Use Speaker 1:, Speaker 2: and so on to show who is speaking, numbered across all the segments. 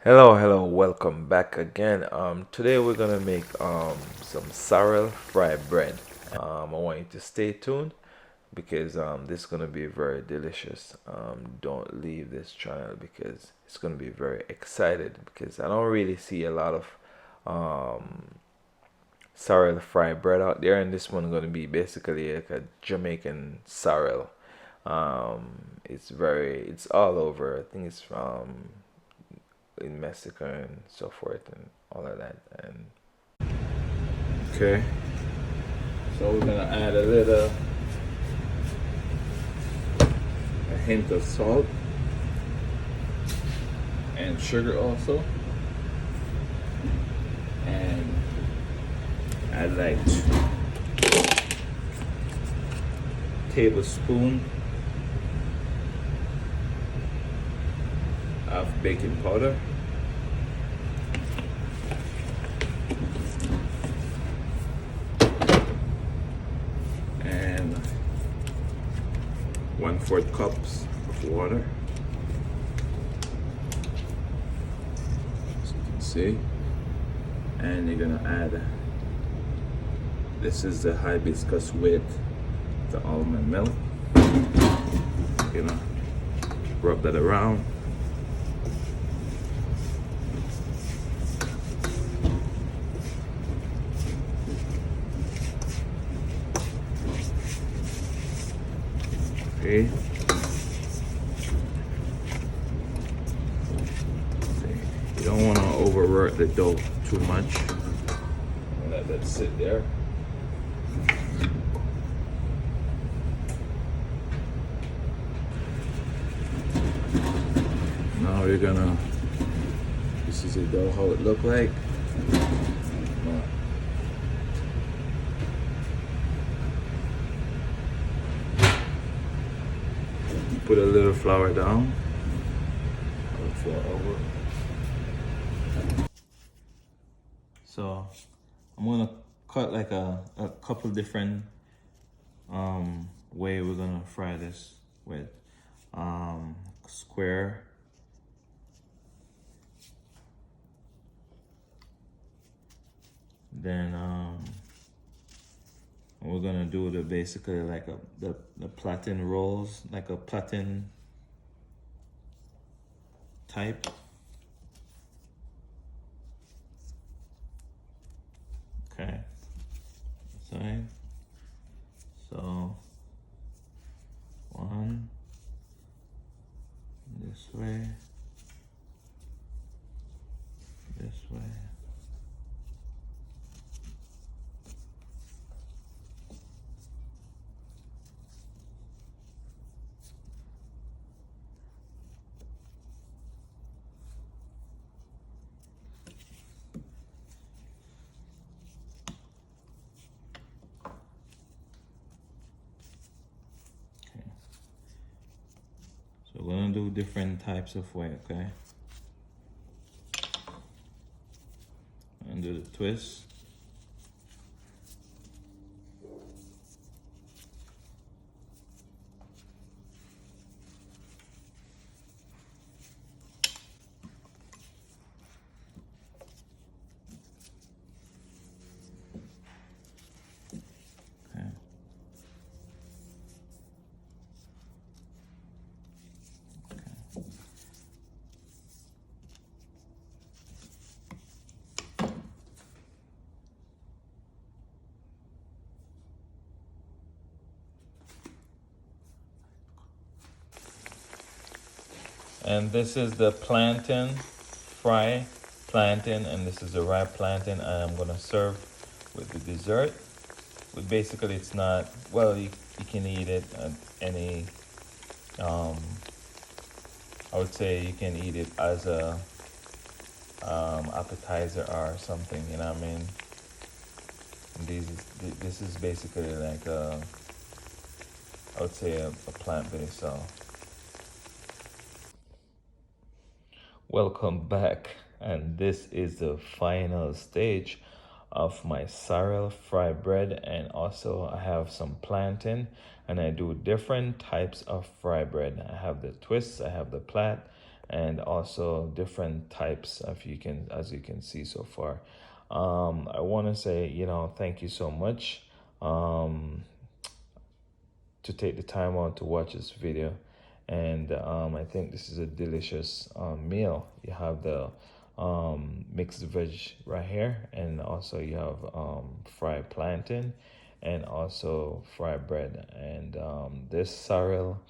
Speaker 1: Hello, welcome back again. Today we're gonna make some sorrel fried bread. I want you to stay tuned because this is gonna be very delicious. Don't leave this channel because it's gonna be very excited because I don't really see a lot of sorrel fried bread out there, and this one gonna be basically like a Jamaican sorrel. It's all over. I think it's from in Mexico and so forth and all of that. And okay, so we're gonna add a hint of salt and sugar also, and add like tablespoon of baking powder. And 1/4 cups of water, as you can see. And you're gonna add, this is the hibiscus with the almond milk. You're gonna rub that around. Okay. You don't want to overwork the dough too much. Let that sit there. Now we're gonna, this is the dough, how it look like. Put a little flour down. So I'm gonna cut like a couple different way we're gonna fry this with square, then we're gonna do the basically like the platen rolls, like a platen type. Okay, side. So one this way, this way. So we're gonna do different types of way, okay? And do the twist. Okay. And this is the plantain, fry plantain, and this is the ripe plantain. And I'm gonna serve with the dessert. But basically, it's not, well, you can eat it at any, I would say you can eat it as a appetizer or something, you know what I mean? And this is basically like I would say a plant-based, so. Welcome back, and this is the final stage of my sorrel fried bread, and also I have some plantain, and I do different types of fried bread. I have the twists, I have the plat, and also different types of you can as you can see so far. I want to say, thank you so much um, to take the time out to watch this video. And I think this is a delicious meal. You have the mixed veg right here, and also you have fried plantain and also fried bread. And this sorrel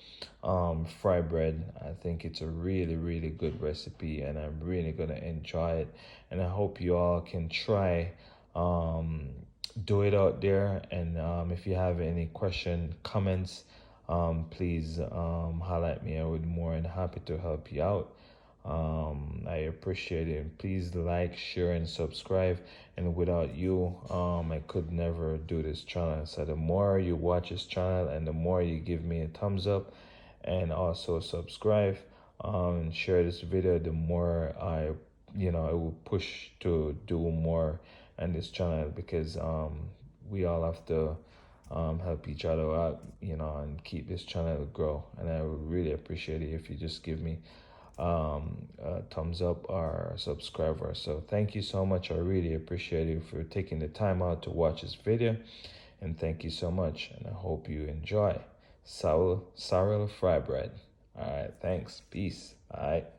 Speaker 1: fried bread, I think it's a really, really good recipe, and I'm really going to enjoy it. And I hope you all can try. Um, do it out there. And if you have any question, comments, please highlight me. I would more than happy to help you out. I appreciate it. Please like, share, and subscribe. And without you, I could never do this channel. So the more you watch this channel and the more you give me a thumbs up and also subscribe and share this video, the more I will push to do more on this channel, because we all have to help each other out, and keep this channel grow. And I would really appreciate it if you just give me a thumbs up or subscriber. So thank you so much. I really appreciate you for taking the time out to watch this video, and thank you so much. And I hope you enjoy sorrel fry bread. All right, thanks. Peace. All right.